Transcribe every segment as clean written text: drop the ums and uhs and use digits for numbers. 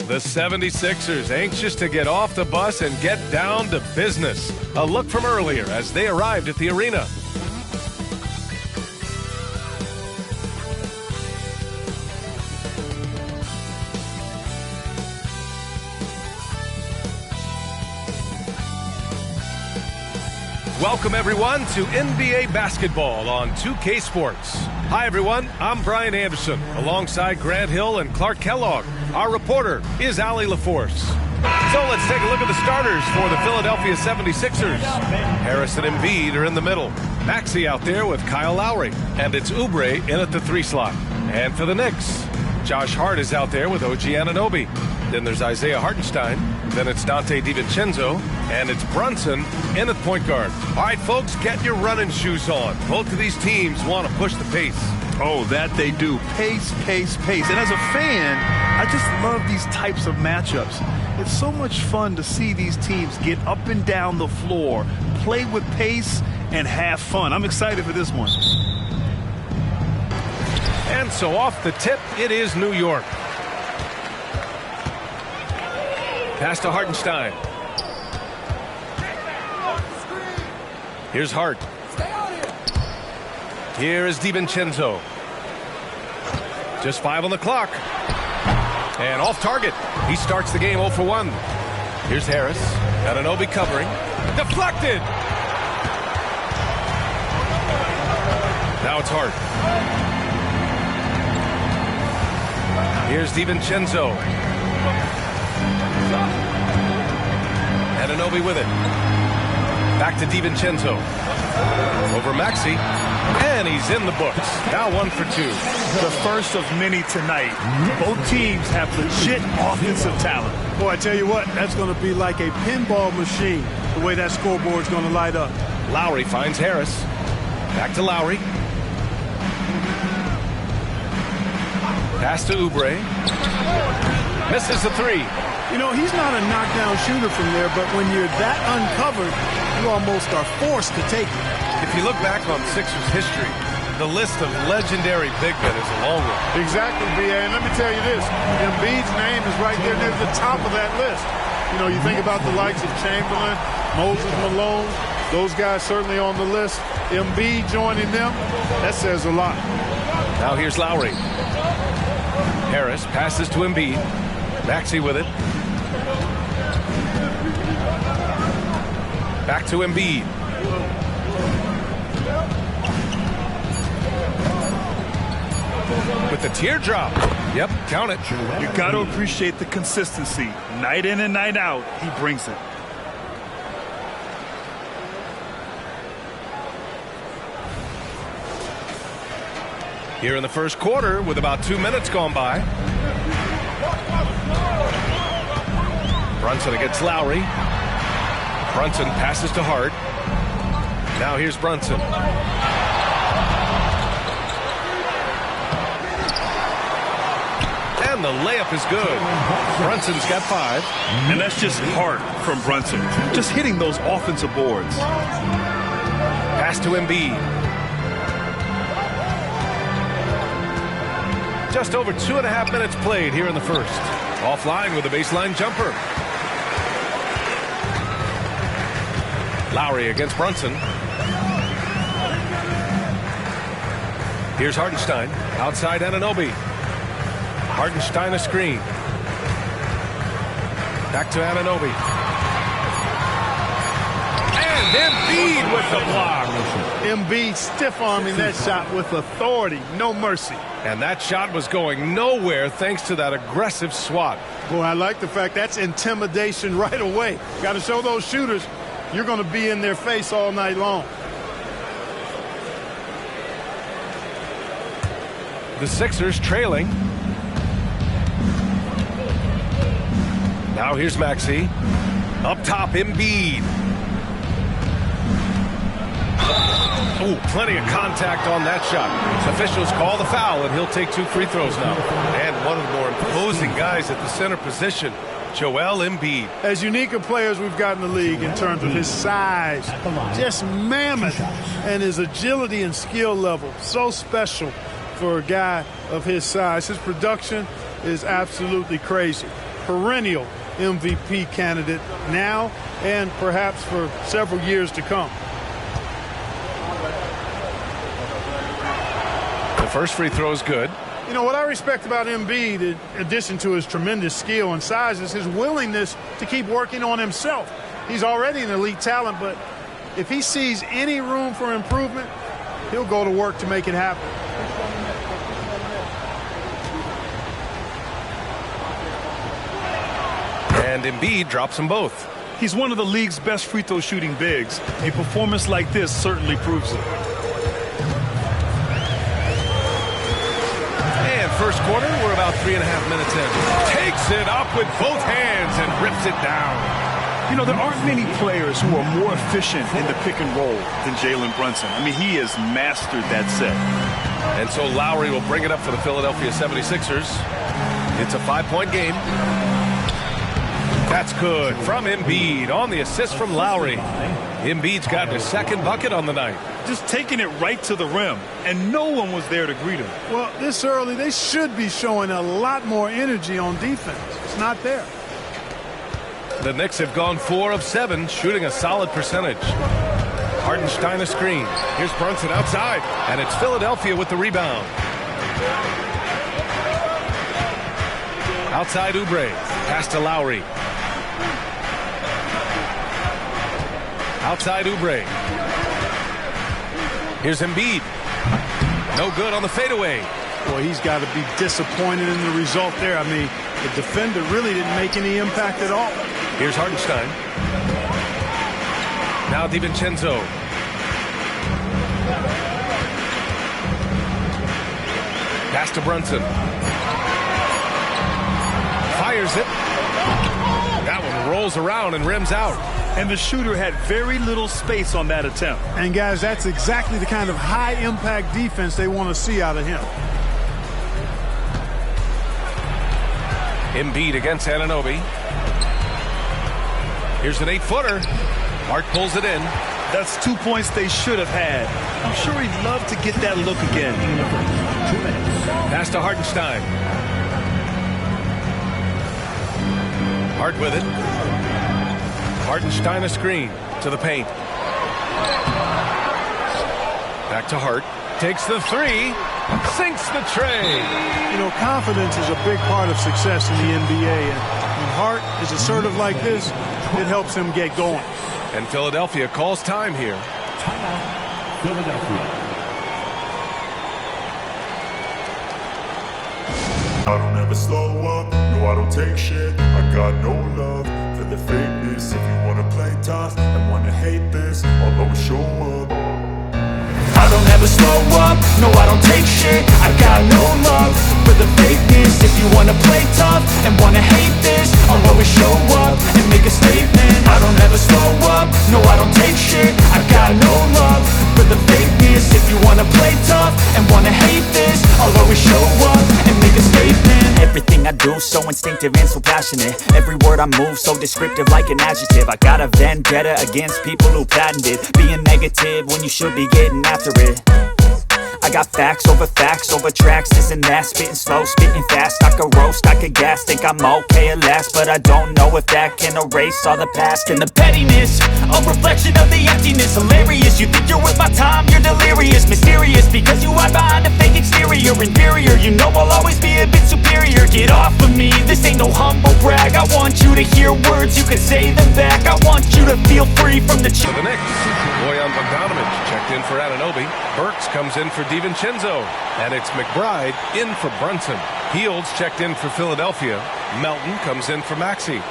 The 76ers anxious to get off the bus and get down to business. A look from earlier as they arrived at the arena. Welcome, everyone, to NBA basketball on 2K Sports. Hi, everyone. I'm Brian Anderson, alongside Grant Hill and Clark Kellogg. Our reporter is Allie LaForce. So let's take a look at the starters for the Philadelphia 76ers. Harris and Embiid are in the middle. Maxey out there with Kyle Lowry. And it's Oubre in at the 3 slot. And for the Knicks, Josh Hart is out there with OG Anunoby. Then there's Isaiah Hartenstein. Then it's Dante DiVincenzo. And it's Brunson in at point guard. All right, folks, get your running shoes on. Both of these teams want to push the pace. Oh, that they do. Pace, pace, pace. And as a fan, I just love these types of matchups. It's so much fun to see these teams get up and down the floor, play with pace, and have fun. I'm excited for this one. And so off the tip, it is New York. Pass to Hartenstein. Here's Hart. Here is DiVincenzo. Just 5 on the clock. And off target. He starts the game 0 for 1. Here's Harris. Anunoby covering. Deflected. Now it's Hart. Here's DiVincenzo. Anunoby with it. Back to DiVincenzo. Over Maxey. And he's in the books. Now 1 for 2. The first of many tonight. Both teams have legit offensive talent. Boy, I tell you what, that's going to be like a pinball machine, the way that scoreboard's going to light up. Lowry finds Harris. Back to Lowry. Pass to Oubre. Misses the 3. You know, he's not a knockdown shooter from there, but when you're that uncovered, you almost are forced to take it. If you look back on Sixers history, the list of legendary big men is a long one. Exactly, B.A. And let me tell you this, Embiid's name is right there near the top of that list. You know, you think about the likes of Chamberlain, Moses Malone, those guys certainly on the list. Embiid joining them, that says a lot. Now here's Lowry. Harris passes to Embiid. Maxey with it. Back to Embiid. With the teardrop. Yep, count it. You got to appreciate the consistency. Night in and night out, he brings it. Here in the first quarter with about 2 minutes gone by. Brunson against Lowry. Brunson passes to Hart. Now here's Brunson. And the layup is good. Brunson's got 5. And that's just Hart from Brunson. Just hitting those offensive boards. Pass to Embiid. Just over 2.5 minutes played here in the first. Offline with a baseline jumper. Lowry against Brunson. Here's Hartenstein. Outside Anunoby. Hartenstein a screen. Back to Anunoby. And Embiid with the block. Embiid stiff-arming that shot with authority. No mercy. And that shot was going nowhere thanks to that aggressive swat. Boy, I like the fact that's intimidation right away. Got to show those shooters you're going to be in their face all night long. The Sixers trailing. Now here's Maxey. Up top, Embiid. Ooh, plenty of contact on that shot. Officials call the foul, and he'll take 2 free throws now. And one of the more imposing guys at the center position, Joel Embiid. As unique a player as we've got in the league in terms of his size, just mammoth, and his agility and skill level, so special for a guy of his size. His production is absolutely crazy. perennial MVP candidate now and perhaps for several years to come. The first free throw is good. You know, what I respect about Embiid, in addition to his tremendous skill and size, is his willingness to keep working on himself. He's already an elite talent, but if he sees any room for improvement, he'll go to work to make it happen. And Embiid drops them both. He's one of the league's best free throw shooting bigs. A performance like this certainly proves it. And first quarter, we're about 3.5 minutes in. Takes it up with both hands and rips it down. You know, there aren't many players who are more efficient in the pick and roll than Jalen Brunson. I mean, he has mastered that set. And so Lowry will bring it up for the Philadelphia 76ers. It's a 5-point game. That's good from Embiid on the assist from Lowry. Embiid's got his second bucket on the night. Just taking it right to the rim, and no one was there to greet him. Well, this early, they should be showing a lot more energy on defense. It's not there. The Knicks have gone 4 of 7, shooting a solid percentage. Hartenstein a screen. Here's Brunson outside, and it's Philadelphia with the rebound. Outside Oubre, pass to Lowry. Outside Oubre. Here's Embiid. No good on the fadeaway. Boy, he's got to be disappointed in the result there. I mean, the defender really didn't make any impact at all. Here's Hartenstein. Now DiVincenzo. Pass to Brunson. Fires it. That one rolls around and rims out. And the shooter had very little space on that attempt. And guys, that's exactly the kind of high-impact defense they want to see out of him. Embiid against Anunoby. Here's an 8-footer. Hart pulls it in. That's 2 points they should have had. I'm sure he'd love to get that look again. Pass to Hartenstein. Hart with it. Hartenstein a screen to the paint. Back to Hart. Takes the 3. Sinks the tray. You know, confidence is a big part of success in the NBA. And when Hart is assertive like this, it helps him get going. And Philadelphia calls time here. Timeout, Philadelphia. I don't ever slow up, no I don't take shit. I got no love for the fakeness. If you wanna play tough and wanna hate this, I'll always show up. I don't ever slow up, no I don't take shit. I got no love for the fakeness. If you wanna play tough and wanna hate this, I'll always show up and make a statement. I don't ever slow up, no I don't take shit. I got no love for the fakeness. If you wanna play tough and wanna hate this, I'll always show up and make a statement. Everything I do so instinctive and so passionate. Every word I move so descriptive like an adjective. I got a vendetta against people who patented being negative when you should be getting after it. I got facts over tracks, this and that. Spitting slow, spitting fast. I could roast, I could gas. Think I'm okay at last, but I don't know if that can erase all the past. And the pettiness, a reflection of the emptiness. Hilarious, you think you're worth my time, you're delirious. Mysterious, because you hide behind a fake exterior. Inferior, you know I'll always be a bit superior. Get off of me, this ain't no humble brag. I want you to hear words, you can say them back. I want you to feel free from the For the Knicks, Bojan Bogdanovic checked in for Anunoby. Burks comes in for DiVincenzo. And it's McBride in for Brunson. Fields checked in for Philadelphia. Melton comes in for Maxey.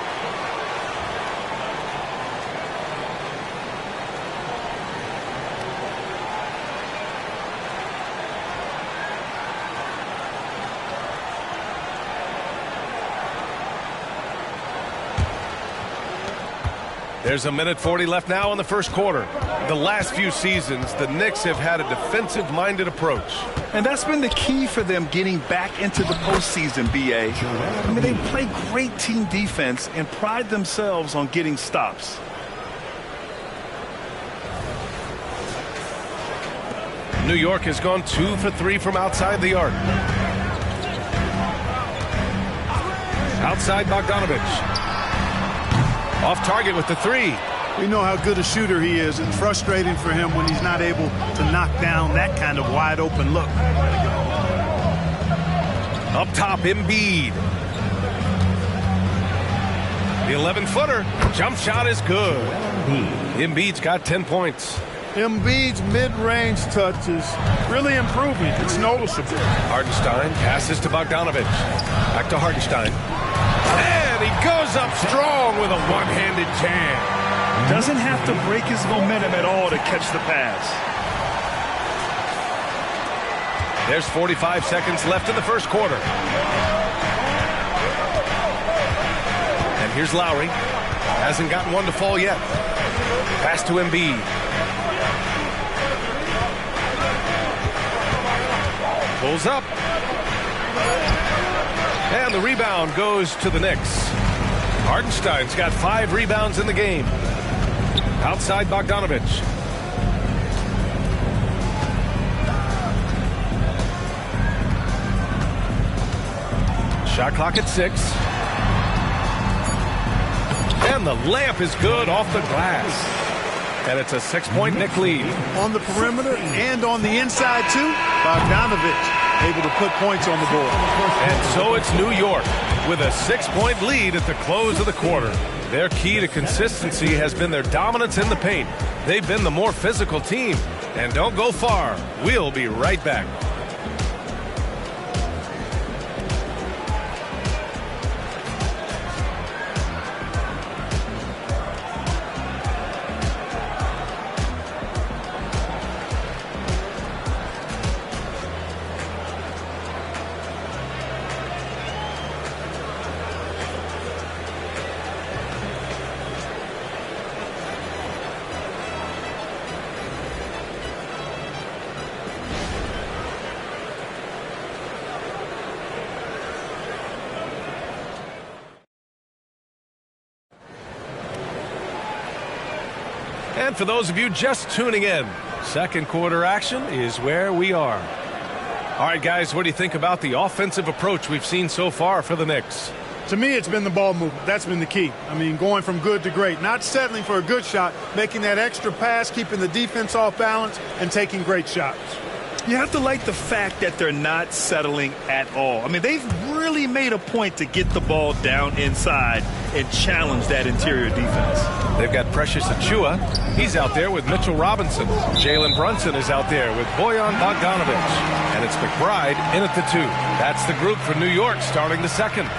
There's a minute 40 left now in the first quarter. The last few seasons, the Knicks have had a defensive-minded approach. And that's been the key for them getting back into the postseason, B.A. I mean, they play great team defense and pride themselves on getting stops. New York has gone 2 for 3 from outside the arc. Outside Bogdanovich. Off target with the three. We know how good a shooter he is. It's frustrating for him when he's not able to knock down that kind of wide open look. Up top, Embiid. The 11-footer. Jump shot is good. Embiid's got 10 points. Embiid's mid-range touch is really improving. It's noticeable. Hartenstein passes to Bogdanovich. Back to Hartenstein. And he goes up strong with a one-handed jam. Doesn't have to break his momentum at all to catch the pass. There's 45 seconds left in the first quarter. And here's Lowry. Hasn't gotten one to fall yet. Pass to Embiid. Pulls up. And the rebound goes to the Knicks. Hartenstein's got 5 rebounds in the game. Outside Bogdanovich. Shot clock at 6. And the layup is good off the glass. And it's a 6-point Knick lead. On the perimeter and on the inside, too, Bogdanovich able to put points on the board. And so it's New York with a 6-point lead at the close of the quarter. Their key to consistency has been their dominance in the paint. They've been the more physical team. And don't go far. We'll be right back. And for those of you just tuning in, second quarter action is where we are. All right, guys, what do you think about the offensive approach we've seen so far for the Knicks? To me, it's been the ball movement. That's been the key. I mean, going from good to great. Not settling for a good shot, making that extra pass, keeping the defense off balance, and taking great shots. You have to like the fact that they're not settling at all. I mean, they've really made a point to get the ball down inside and challenge that interior defense. They've got Precious Achiuwa. He's out there with Mitchell Robinson. Jalen Brunson is out there with Bojan Bogdanovich. And it's McBride in at the 2. That's the group for New York starting the second.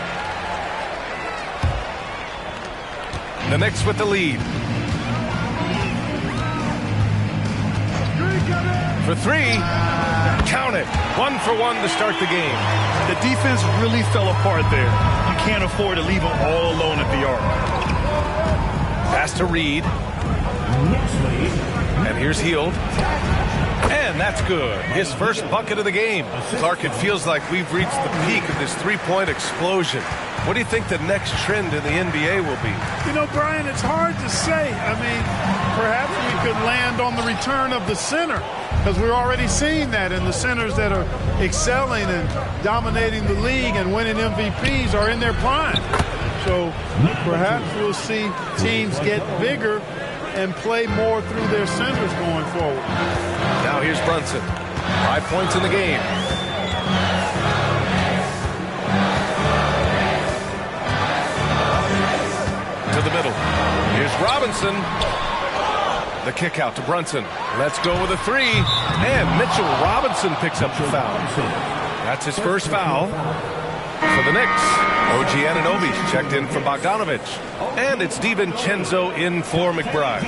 The Knicks with the lead. For 3. Count it. 1 for 1 to start the game. The defense really fell apart there. You can't afford to leave them all alone at the arc. Pass to Reed. And here's Hield. And that's good. His first bucket of the game. Clark, it feels like we've reached the peak of this three-point explosion. What do you think the next trend in the NBA will be? You know, Brian, it's hard to say. I mean, perhaps we could land on the return of the center, because we're already seeing that in the centers that are excelling and dominating the league and winning MVPs are in their prime. So perhaps we'll see teams get bigger and play more through their centers going forward. Now here's Brunson. 5 points in the game. To the middle. Here's Robinson. The kick out to Brunson. Let's go with a 3. And Mitchell Robinson picks up the foul. That's his first foul for the Knicks. OG Anunoby checked in for Bogdanovich. And it's DiVincenzo in for McBride.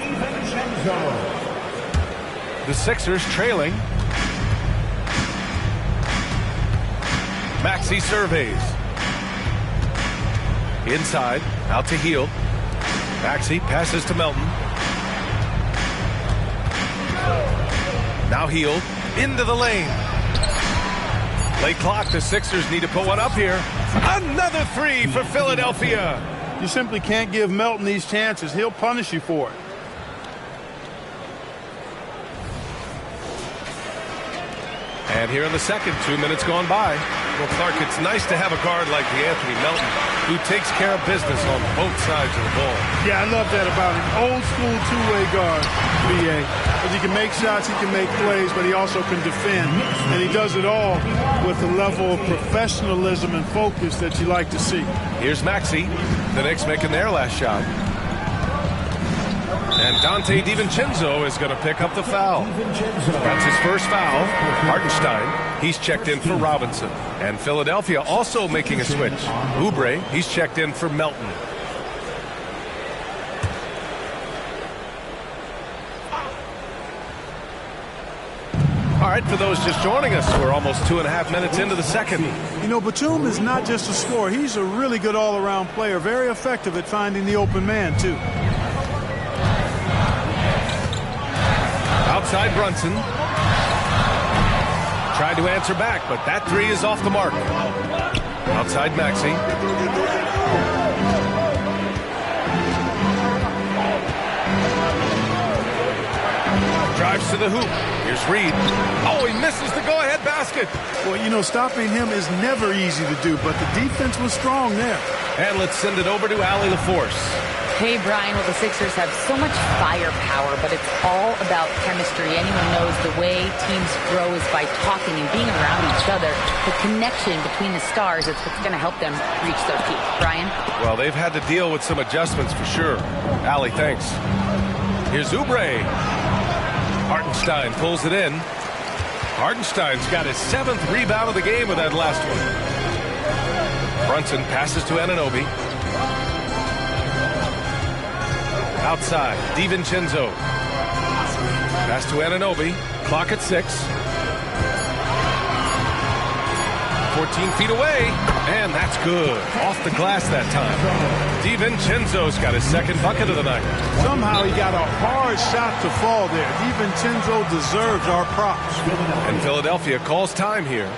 The Sixers trailing. Maxey surveys. Inside, out to Hield. Maxey passes to Melton. Now Hield into the lane. Late clock, the Sixers need to put one up here. Another 3 for Philadelphia. You simply can't give Melton these chances. He'll punish you for it. And here in the second, 2 minutes gone by. Well, Clark, it's nice to have a guard like Anthony Melton who takes care of business on both sides of the ball. Yeah, I love that about him. Old school two-way guard, B.A. Because he can make shots, he can make plays, but he also can defend. And he does it all with a level of professionalism and focus that you like to see. Here's Maxey. The Knicks making their last shot. And Dante DiVincenzo is going to pick up the foul. That's his first foul. Hartenstein, he's checked in for Robinson. And Philadelphia also making a switch. Oubre, he's checked in for Melton. All right, for those just joining us, we're almost 2.5 minutes into the second. You know, Batum is not just a scorer. He's a really good all-around player. Very effective at finding the open man, too. Outside Brunson. Tried to answer back, but that three is off the mark. Outside Maxey. Drives to the hoop. Here's Reed. Oh, he misses the go-ahead basket. Well, you know, stopping him is never easy to do, but the defense was strong there. And let's send it over to Allie LaForce. Hey, Brian, well, the Sixers have so much firepower, but it's all about chemistry. Anyone knows the way teams grow is by talking and being around each other. The connection between the stars is what's going to help them reach their peak. Brian? Well, they've had to deal with some adjustments for sure. Allie, thanks. Here's Oubre. Hartenstein pulls it in. Hartenstein's got his 7th rebound of the game with that last one. Brunson passes to Anunoby. Outside, DiVincenzo. Pass to Anunoby. Clock at 6. 14 feet away, and that's good. Off the glass that time. DiVincenzo's got his second bucket of the night. Somehow he got a hard shot to fall there. DiVincenzo deserves our props. And Philadelphia calls time here.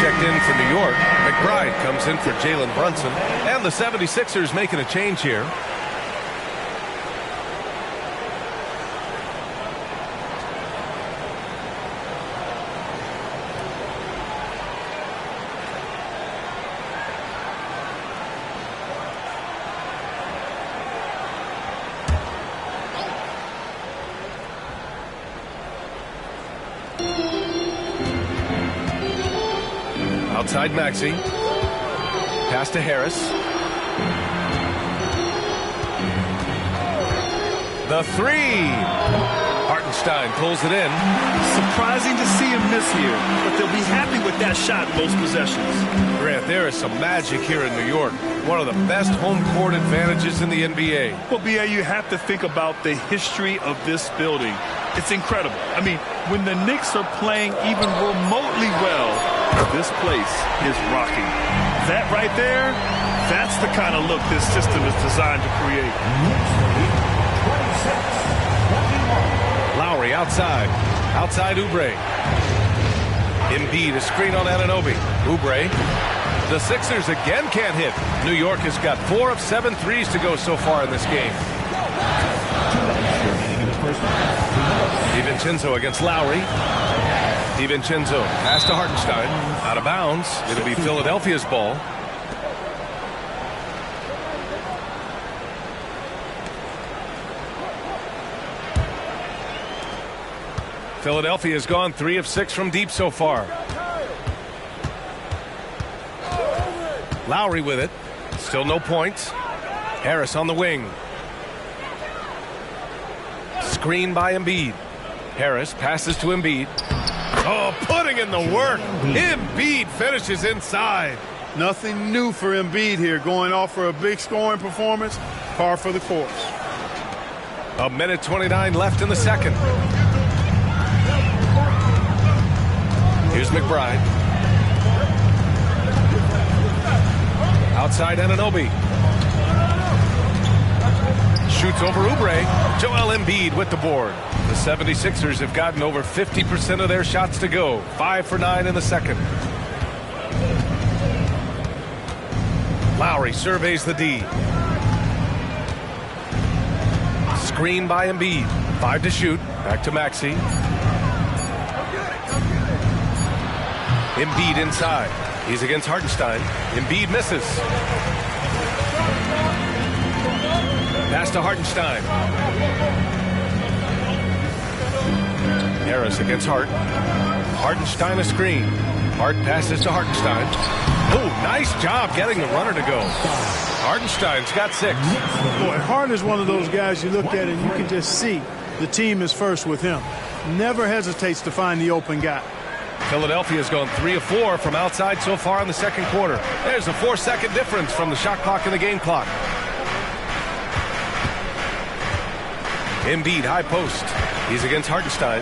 Checked in for New York. McBride comes in for Jalen Brunson. And the 76ers making a change here. Outside Maxey. Pass to Harris. The three. Hartenstein pulls it in. Surprising to see him miss here, but they'll be happy with that shot most possessions. Grant, there is some magic here in New York. One of the best home court advantages in the NBA. Well, B.A., you have to think about the history of this building. It's incredible. I mean, when the Knicks are playing even remotely well, this place is rocking. That right there, that's the kind of look this system is designed to create. Lowry outside. Outside Oubre. Embiid, a screen on Anunoby. Oubre. The Sixers again can't hit. New York has got 4 of 7 threes to go so far in this game. DiVincenzo against Lowry. DiVincenzo pass to Hartenstein. Out of bounds. It'll be Philadelphia's ball. Philadelphia has gone 3 of 6 from deep so far. Lowry with it. Still no points. Harris on the wing. Screen by Embiid. Harris passes to Embiid. Oh, putting in the work. Embiid finishes inside. Nothing new for Embiid here. Going off for a big scoring performance. Par for the course. A minute 29 left in the second. Here's McBride. Outside Anunoby. Shoots over Oubre. Joel Embiid with the board. The 76ers have gotten over 50% of their shots to go. 5 for 9 in the second. Lowry surveys the D. Screen by Embiid. 5 to shoot. Back to Maxey. Embiid inside. He's against Hartenstein. Embiid misses. Pass to Hartenstein. Harris against Hart. Hartenstein a screen. Hart passes to Hartenstein. Oh, nice job getting the runner to go. Hartenstein's got 6. Boy, Hart is one of those guys you look at and you can just see the team is first with him. Never hesitates to find the open guy. Philadelphia's gone 3 of 4 from outside so far in the second quarter. There's a 4-second difference from the shot clock and the game clock. Embiid high post. He's against Hartenstein.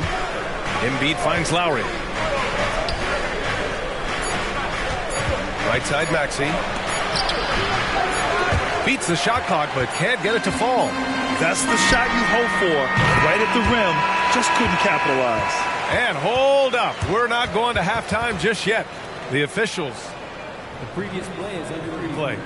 Embiid finds Lowry. Right side Maxey. Beats the shot clock but can't get it to fall. That's the shot you hope for. Right at the rim. Just couldn't capitalize. And hold up. We're not going to halftime just yet. The officials. The previous play is under Replay.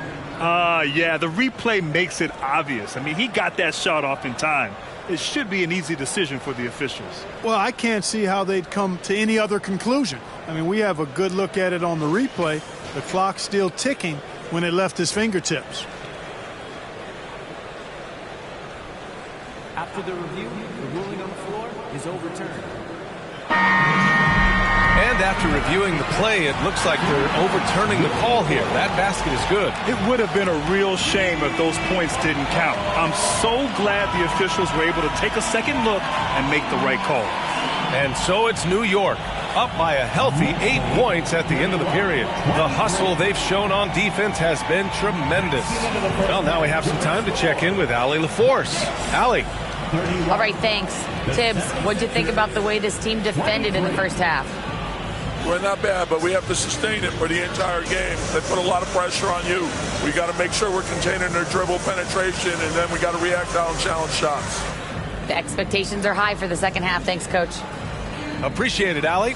Yeah, the replay makes it obvious. I mean, he got that shot off in time. It should be an easy decision for the officials. Well, I can't see how they'd come to any other conclusion. I mean, we have a good look at it on the replay. The clock's still ticking when it left his fingertips. After the review, the ruling on the floor is overturned. And after reviewing the play, it looks like they're overturning the call here. That basket is good. It would have been a real shame if those points didn't count. I'm so glad the officials were able to take a second look and make the right call. And so it's New York, up by a healthy 8 points at the end of the period. The hustle they've shown on defense has been tremendous. Well, now we have some time to check in with Allie LaForce. Allie. All right, thanks. Tibbs, what'd you think about the way this team defended in the first half? We're not bad, but we have to sustain it for the entire game. They put a lot of pressure on you. We got to make sure we're containing their dribble penetration, and then we got to react on challenge shots. The expectations are high for the second half. Thanks, Coach. Appreciate it, Allie.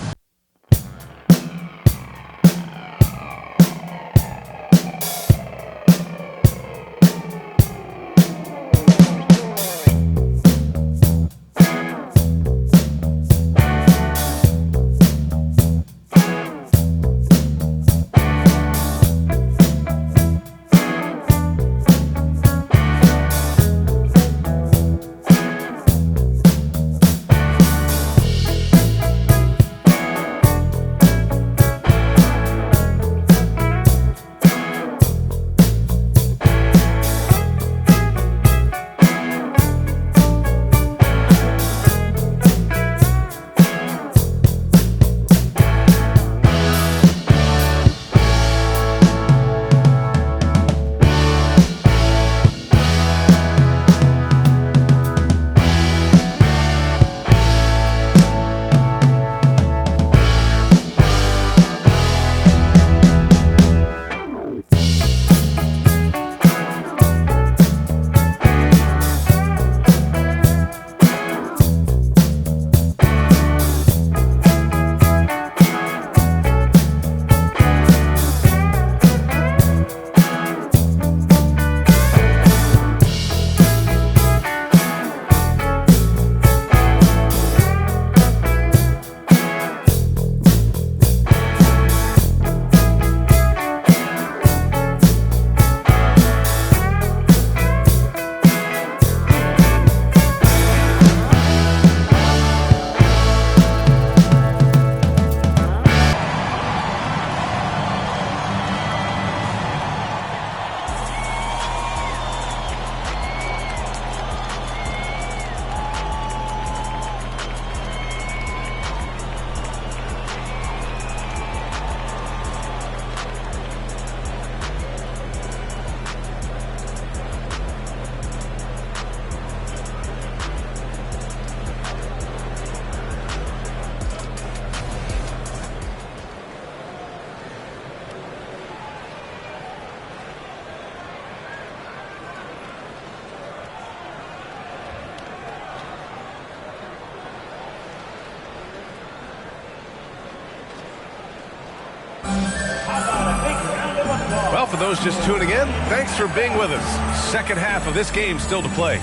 for those just tuning in, thanks for being with us. Second half of this game still to play.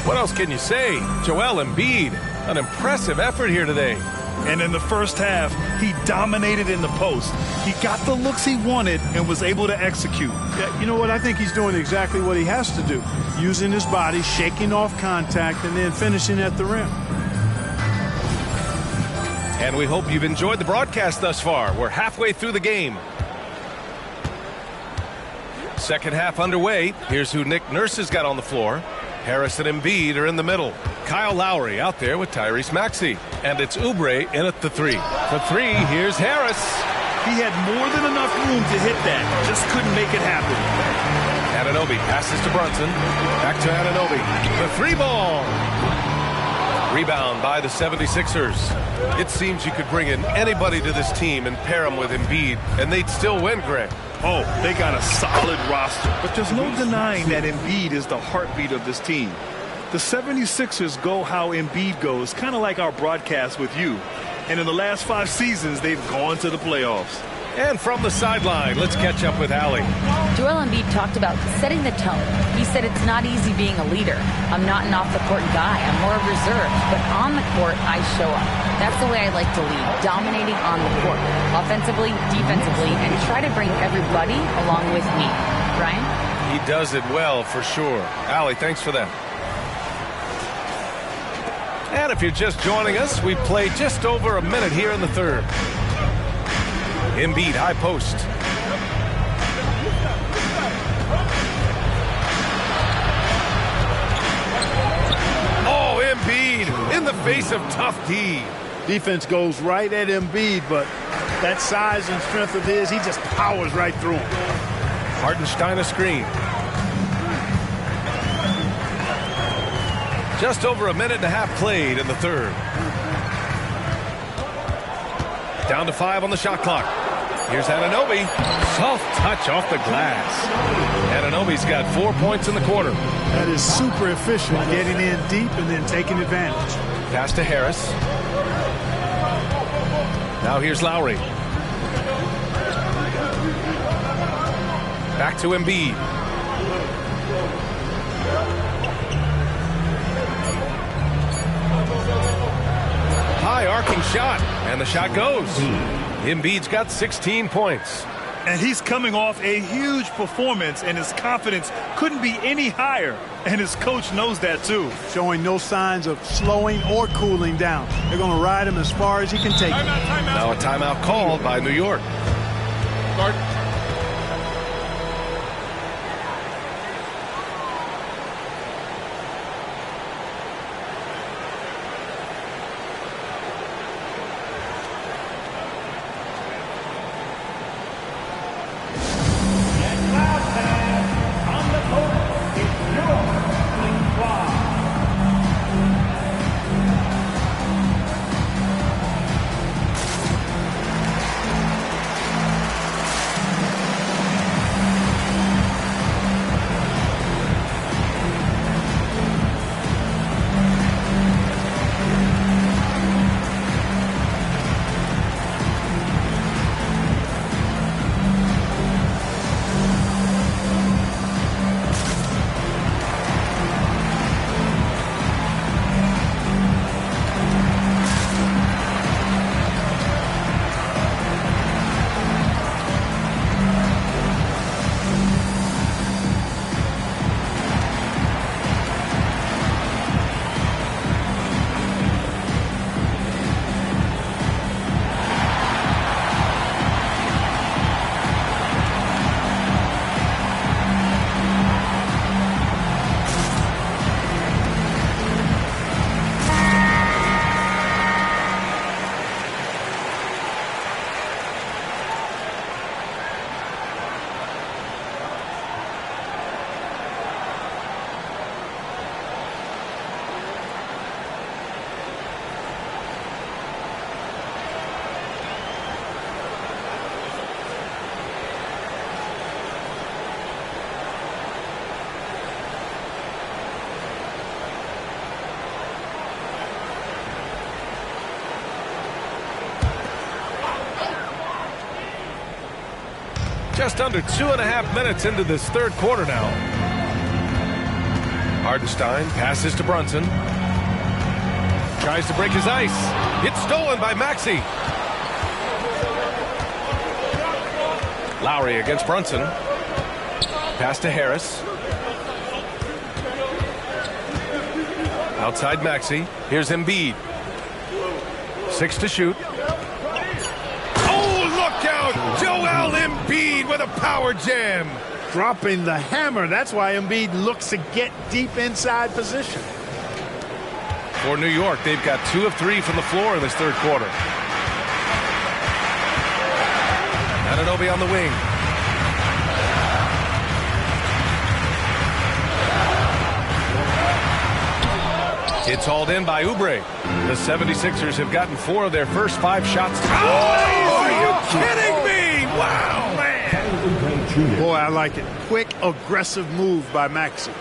What else can you say? Joel Embiid, an impressive effort here today. And in the first half, he dominated in the post. He got the looks he wanted and was able to execute. Yeah, you know what? I think he's doing exactly what he has to do. Using his body, shaking off contact, and then finishing at the rim. And we hope you've enjoyed the broadcast thus far. We're halfway through the game. Second half underway. Here's who Nick Nurse has got on the floor. Harris and Embiid are in the middle. Kyle Lowry out there with Tyrese Maxey. And it's Oubre in at the three. For three, here's Harris. He had more than enough room to hit that. Just couldn't make it happen. Anunoby passes to Brunson. Back to Anunoby. The three ball. Rebound by the 76ers. It seems you could bring in anybody to this team and pair them with Embiid, and they'd still win, Greg. Oh, they got a solid roster. But there's no denying that Embiid is the heartbeat of this team. The 76ers go how Embiid goes, kind of like our broadcast with you. And in the last 5 seasons, they've gone to the playoffs. And from the sideline, let's catch up with Allie. Joel Embiid talked about setting the tone. He said it's not easy being a leader. I'm not an off-the-court guy. I'm more reserved. But on the court, I show up. That's the way I like to lead, dominating on the court, offensively, defensively, and try to bring everybody along with me. Brian? He does it well, for sure. Allie, thanks for that. And if you're just joining us, we played just over a minute here in the third. Embiid, high post. Oh, Embiid in the face of tough D. Defense goes right at Embiid, but that size and strength of his, he just powers right through him. Hartenstein a screen. Just over a minute and a half played in the third. Down to 5 on the shot clock. Here's Anunoby. Soft touch off the glass. Anunoby's got 4 points in the quarter. That is super efficient, getting in deep and then taking advantage. Pass to Harris. Now here's Lowry. Back to Embiid. High arcing shot, and the shot goes. Embiid's got 16 points. And he's coming off a huge performance, and his confidence couldn't be any higher. And his coach knows that, too. Showing no signs of slowing or cooling down. They're going to ride him as far as he can take him. Now a timeout called by New York. Just under 2.5 minutes into this third quarter now. Hardenstein passes to Brunson. Tries to break his ice. It's stolen by Maxey. Lowry against Brunson. Pass to Harris. Outside Maxey. Here's Embiid. 6 to shoot. Oh, look out! Joel Embiid with a power jam. Dropping the hammer. That's why Embiid looks to get deep inside position. For New York, they've got 2 of 3 from the floor in this third quarter. Anunoby on the wing. It's hauled in by Oubre. The 76ers have gotten 4 of their first 5 shots. Oh, are you kidding me? Wow, man. Boy, I like it. Quick, aggressive move by Maxey.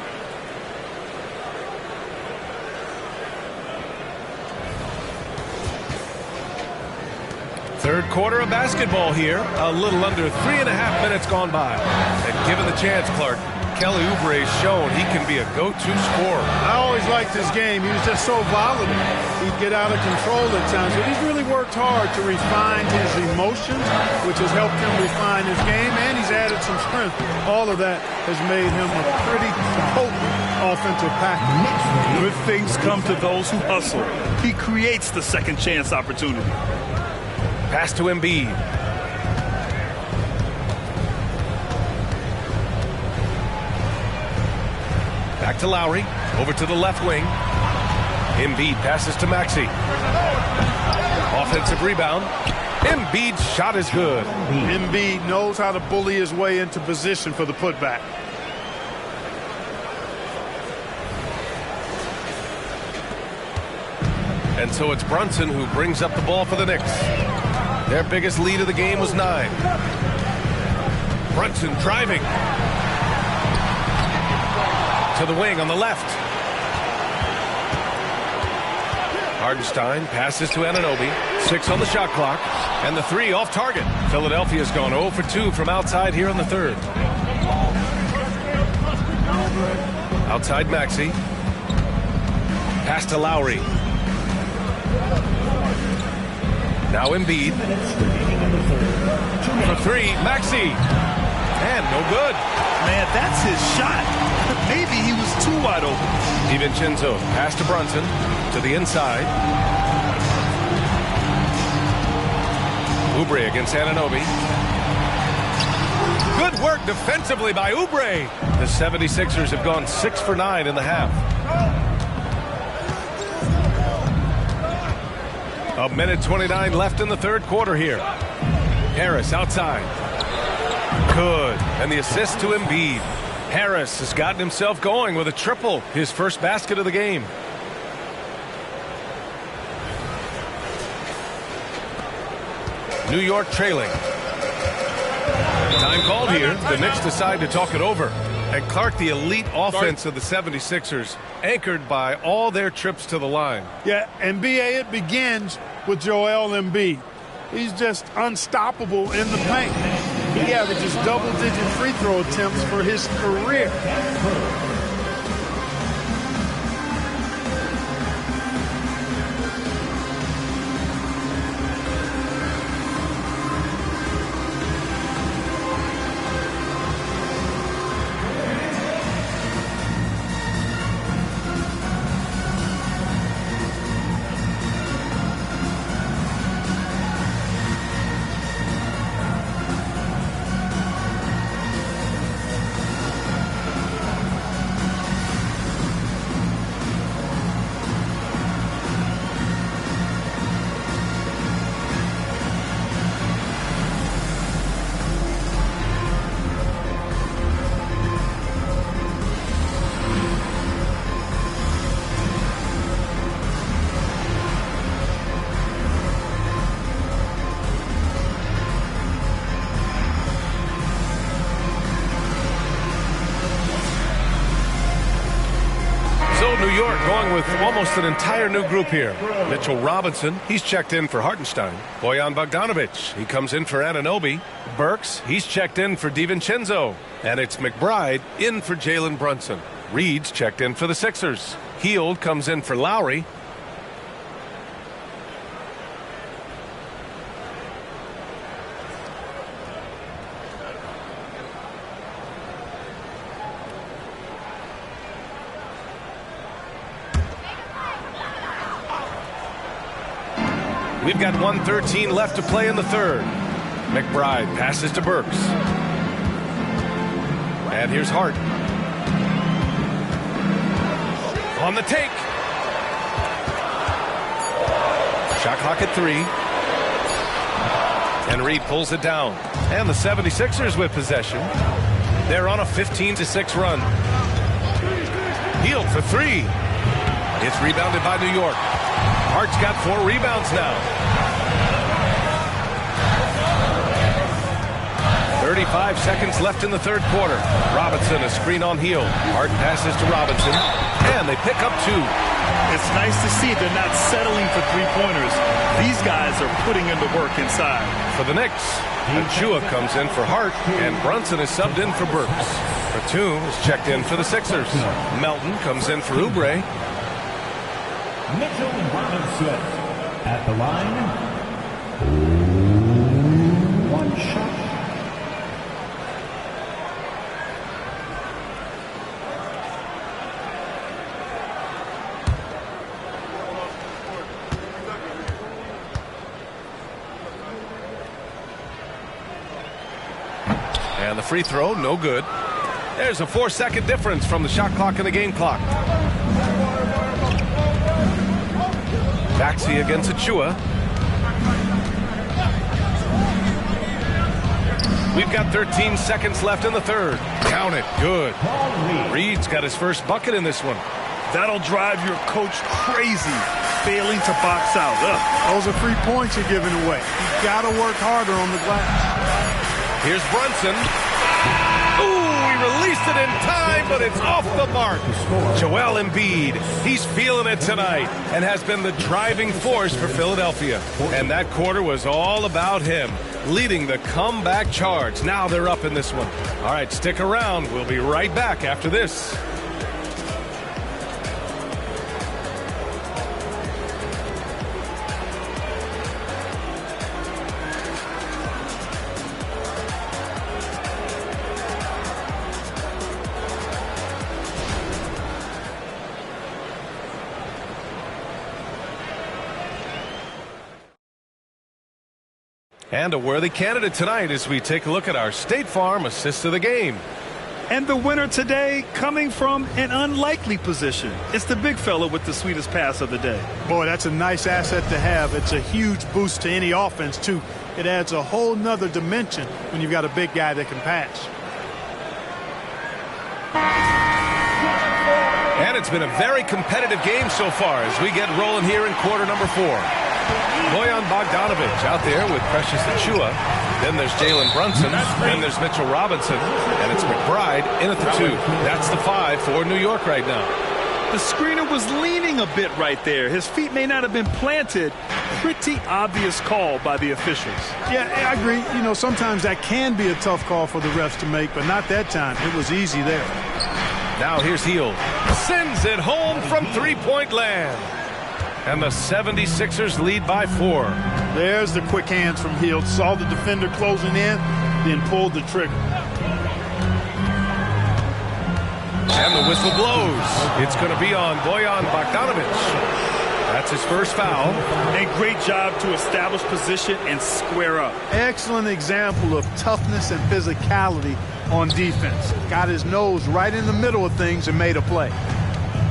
Third quarter of basketball here. A little under 3.5 minutes gone by. And given the chance, Clark, Kelly Oubre has shown he can be a go-to scorer. I always liked his game. He was just so volatile. He'd get out of control at times, but he's really worked hard to refine his emotions, which has helped him refine his game, and he's added some strength. All of that has made him a pretty potent offensive package. Good things come to those who hustle. He creates the second chance opportunity. Pass to Embiid. Back to Lowry. Over to the left wing. Embiid passes to Maxey. Offensive rebound. Embiid's shot is good. Embiid knows how to bully his way into position for the putback. And so it's Brunson who brings up the ball for the Knicks. Their biggest lead of the game was 9. Brunson driving. To the wing on the left. Hardenstein passes to Anunoby. 6 on the shot clock. And the 3 off target. Philadelphia's gone 0 for 2 from outside here in the third. Outside Maxey. Pass to Lowry. Now Embiid. For 3, Maxey. And no good. Man, that's his shot. Maybe he was too wide open. DiVincenzo pass to Brunson to the inside. Oubre against Anunoby. Good work defensively by Oubre. The 76ers have gone 6 for 9 in the half. A minute 29 left in the third quarter here. Harris outside. Good. And the assist to Embiid. Harris has gotten himself going with a triple, his first basket of the game. New York trailing. Time called here. The Knicks decide to talk it over. And Clark, the elite offense of the 76ers, anchored by all their trips to the line. Yeah, and BA, it begins with Joel Embiid. He's just unstoppable in the paint. He averages double-digit free throw attempts for his career. So New York going with almost an entire new group here. Mitchell Robinson, he's checked in for Hartenstein. Bojan Bogdanovic, he comes in for Anunoby. Burks, he's checked in for DiVincenzo. And it's McBride in for Jalen Brunson. Reed's checked in for the Sixers. Hield comes in for Lowry. We've got 1:13 left to play in the third. McBride passes to Burks. And here's Hart. On the take. Shot clock at 3. And Reed pulls it down. And the 76ers with possession. They're on a 15-6 run. Hield for 3. It's rebounded by New York. Hart's got 4 rebounds now. 35 seconds left in the third quarter. Robinson, a screen on Hield. Hart passes to Robinson, and they pick up 2. It's nice to see they're not settling for three-pointers. These guys are putting in the work inside. For the Knicks, Achua comes in for Hart, and Brunson is subbed in for Burks. Batum is checked in for the Sixers. Melton comes in for Oubre. Mitchell Robinson at the line. 1 shot. And the free throw, no good. There's a 4-second difference from the shot clock and the game clock. Maxey against Achua. We've got 13 seconds left in the third. Count it. Good. Reed's got his first bucket in this one. That'll drive your coach crazy, failing to box out. Those are 3 points you're giving away. You've got to work harder on the glass. Here's Brunson. Ooh, he released it in time, but it's off the mark. Joel Embiid, he's feeling it tonight and has been the driving force for Philadelphia. And that quarter was all about him, leading the comeback charge. Now they're up in this one. All right, stick around. We'll be right back after this. And a worthy candidate tonight as we take a look at our State Farm assist of the game. And the winner today coming from an unlikely position. It's the big fella with the sweetest pass of the day. Boy, that's a nice asset to have. It's a huge boost to any offense, too. It adds a whole nother dimension when you've got a big guy that can pass. And it's been a very competitive game so far as we get rolling here in quarter number 4. Bojan Bogdanovic out there with Precious Achua. Then there's Jalen Brunson. Then there's Mitchell Robinson. And it's McBride in at the 2. That's the 5 for New York right now. The screener was leaning a bit right there. His feet may not have been planted. Pretty obvious call by the officials. Yeah, I agree. You know, sometimes that can be a tough call for the refs to make, but not that time. It was easy there. Now here's Hield. Sends it home from three-point land. And the 76ers lead by 4. There's the quick hands from Hield. Saw the defender closing in, then pulled the trigger. And the whistle blows. It's going to be on Bojan Bogdanovic. That's his first foul. A great job to establish position and square up. Excellent example of toughness and physicality on defense. Got his nose right in the middle of things and made a play.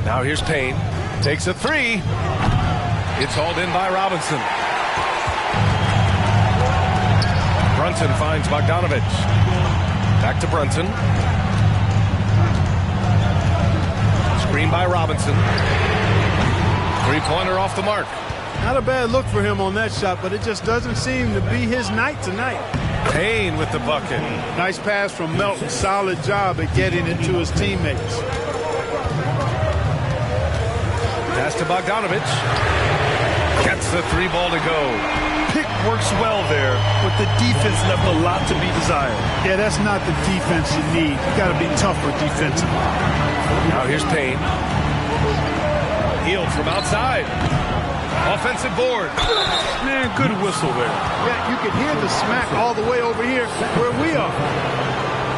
Now here's Payne. Takes a 3. It's hauled in by Robinson. Brunson finds Bogdanovic. Back to Brunson. Screen by Robinson. Three-pointer off the mark. Not a bad look for him on that shot, but it just doesn't seem to be his night tonight. Payne with the bucket. Nice pass from Melton. Solid job at getting it to his teammates. to Bogdanovich. Gets the 3 ball to go. Pick works well there, but the defense left a lot to be desired. Yeah, that's not the defense you need. You got to be tougher defensively. Now here's Payne. Hield from outside. Offensive board. Man, good whistle there. Yeah, you can hear the smack all the way over here where we are.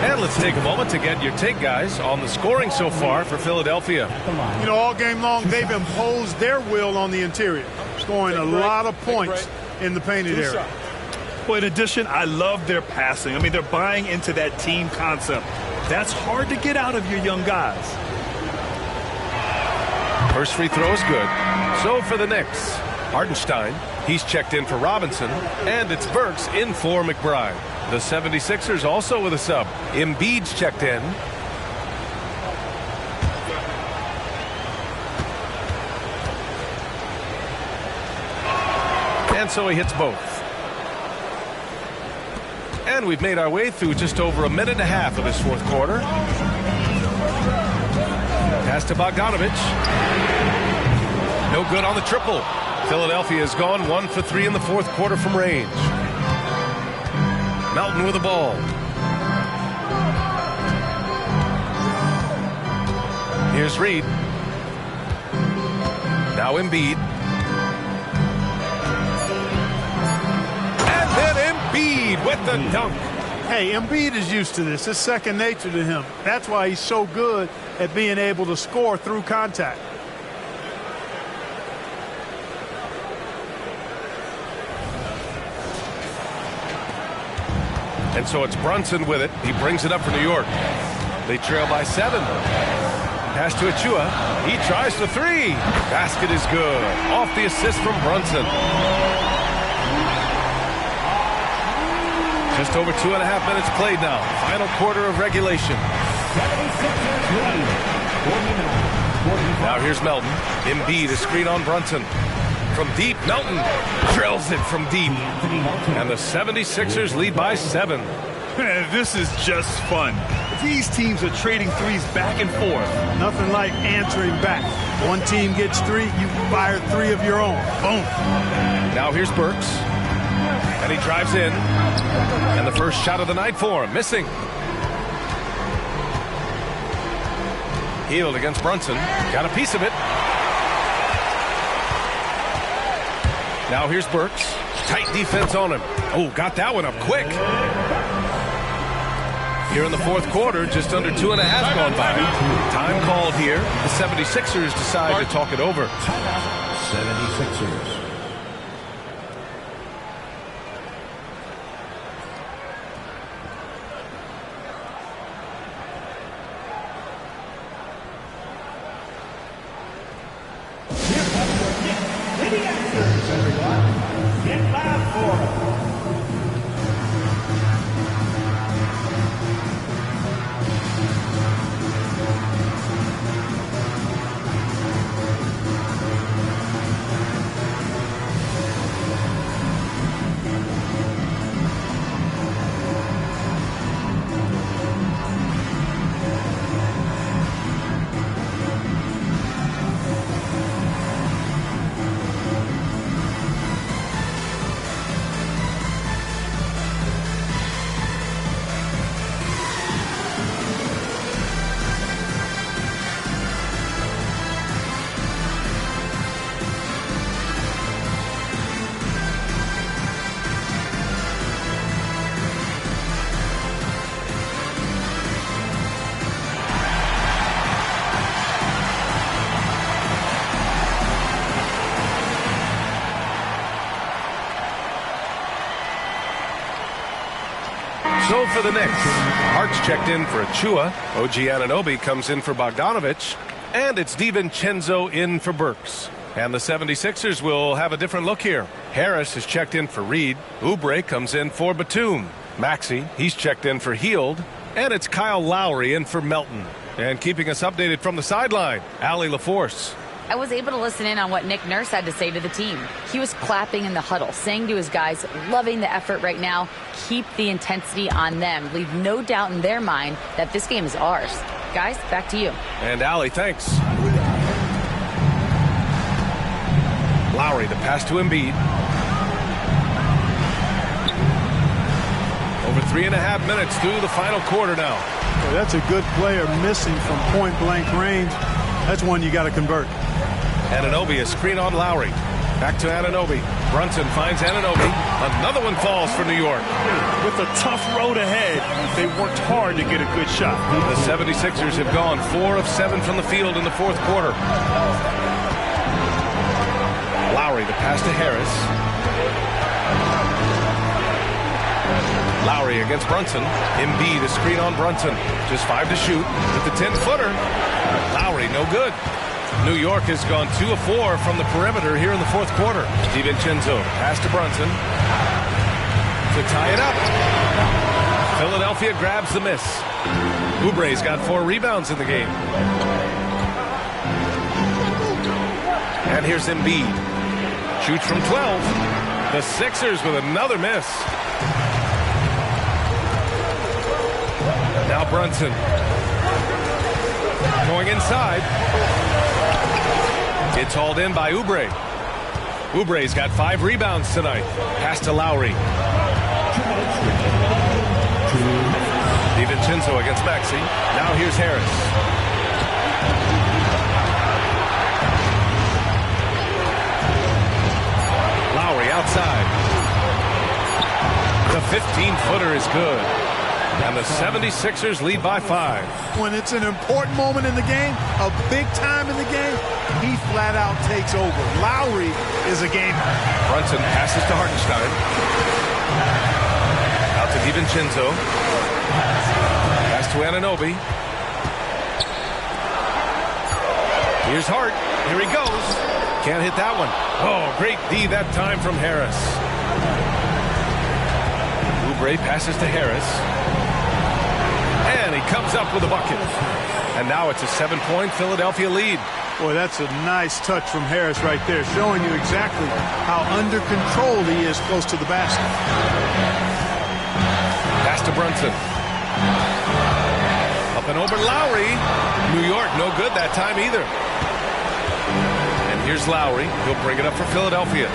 And let's take a moment to get your take, guys, on the scoring so far for Philadelphia. You know, all game long, they've imposed their will on the interior, scoring a lot of points in the painted area. Well, in addition, I love their passing. I mean, they're buying into that team concept. That's hard to get out of your young guys. First free throw is good. So for the Knicks, Hartenstein, he's checked in for Robinson, and it's Burks in for McBride. The 76ers also with a sub. Embiid's checked in. And so he hits both. And we've made our way through just over a minute and a half of this fourth quarter. Pass to Bogdanovich. No good on the triple. Philadelphia has gone 1 for 3 in the fourth quarter from range. Melton with the ball. Here's Reed. Now Embiid. And then Embiid with the dunk. Hey, Embiid is used to this. It's second nature to him. That's why he's so good at being able to score through contact. And so it's Brunson with it. He brings it up for New York. They trail by 7. Pass to Achua. He tries the 3. Basket is good. Off the assist from Brunson. Just over 2.5 minutes played now. Final quarter of regulation. Now here's Melton. Embiid, a screen on Brunson. From deep, Melton drills it from deep. And the 76ers lead by 7. Man, this is just fun. These teams are trading threes back and forth. Nothing like answering back. One team gets 3, you fire 3 of your own. Boom. Now here's Burks. And he drives in. And the first shot of the night for him. Missing. Hield against Brunson. Got a piece of it. Now here's Burks. Tight defense on him. Oh, got that one up quick. Here in the fourth quarter, just under 2.5 gone by. Time called here. The 76ers decide to talk it over. 76ers. So for the Knicks, Hart's checked in for Achua. OG Anunoby comes in for Bogdanovich. And it's DiVincenzo in for Burks. And the 76ers will have a different look here. Harris is checked in for Reed. Oubre comes in for Batum. Maxey, he's checked in for Hield. And it's Kyle Lowry in for Melton. And keeping us updated from the sideline, Allie LaForce. I was able to listen in on what Nick Nurse had to say to the team. He was clapping in the huddle, saying to his guys, loving the effort right now, keep the intensity on them. Leave no doubt in their mind that this game is ours. Guys, back to you. And Allie, thanks. Lowry, the pass to Embiid. Over 3.5 minutes through the final quarter now. Well, that's a good player missing from point-blank range. That's one you got to convert. Anunoby, a screen on Lowry. Back to Anunoby. Brunson finds Anunoby. Another one falls for New York. With a tough road ahead, they worked hard to get a good shot. The 76ers have gone 4 of 7 from the field in the fourth quarter. Lowry, the pass to Harris. Lowry against Brunson. Embiid, a screen on Brunson. Just 5 to shoot with the 10-footer. Lowry, no good. New York has gone 2 of 4 from the perimeter here in the fourth quarter. DiVincenzo, pass to Brunson to tie it up. Philadelphia grabs the miss. Oubre's got 4 rebounds in the game. And here's Embiid. Shoots from 12. The Sixers with another miss. Now Brunson going inside. It's hauled in by Oubre. Oubre's got 5 rebounds tonight. Pass to Lowry. DiVincenzo against Maxey. Now here's Harris. Lowry outside. The 15-footer is good. And the 76ers lead by 5. When it's an important moment in the game, a big time in the game, he flat out takes over. Lowry is a gamer. Brunson passes to Hartenstein. Out to DiVincenzo. Pass to Anunoby. Here's Hart. Here he goes. Can't hit that one. Oh, great D that time from Harris. Oubre passes to Harris. And he comes up with a bucket. And now it's a 7-point Philadelphia lead. Boy, that's a nice touch from Harris right there, showing you exactly how under control he is close to the basket. Pass to Brunson. Up and over Lowry. New York, no good that time either. And here's Lowry. He'll bring it up for Philadelphia.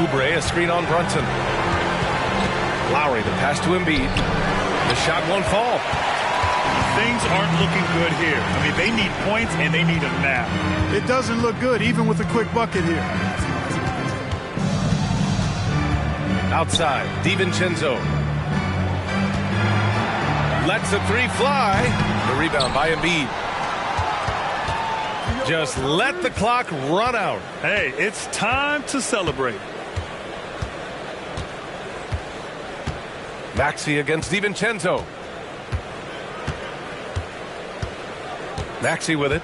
Oubre, a screen on Brunson. Lowry, the pass to Embiid. The shot won't fall. Things aren't looking good here. I mean, they need points, and they need them now. It doesn't look good, even with a quick bucket here. Outside, DiVincenzo. Lets the 3 fly. The rebound by Embiid. Just let the clock run out. Hey, it's time to celebrate. Maxey against DiVincenzo. Maxey with it.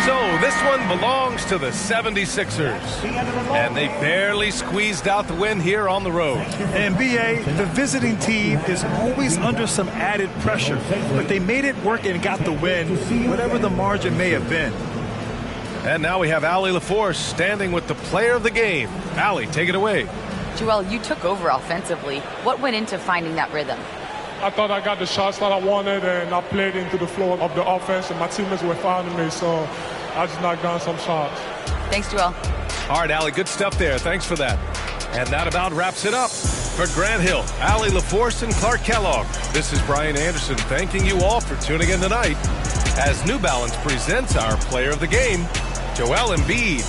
So this one belongs to the 76ers. And they barely squeezed out the win here on the road. And B.A., the visiting team is always under some added pressure. But they made it work and got the win, whatever the margin may have been. And now we have Allie LaForce standing with the player of the game. Allie, take it away. Joel, you took over offensively. What went into finding that rhythm? I thought I got the shots that I wanted, and I played into the flow of the offense, and my teammates were finding me, so I just knocked down some shots. Thanks, Joel. All right, Allie, good stuff there. Thanks for that. And that about wraps it up. For Grant Hill, Allie LaForce, and Clark Kellogg, this is Brian Anderson thanking you all for tuning in tonight as New Balance presents our player of the game, Joel Embiid.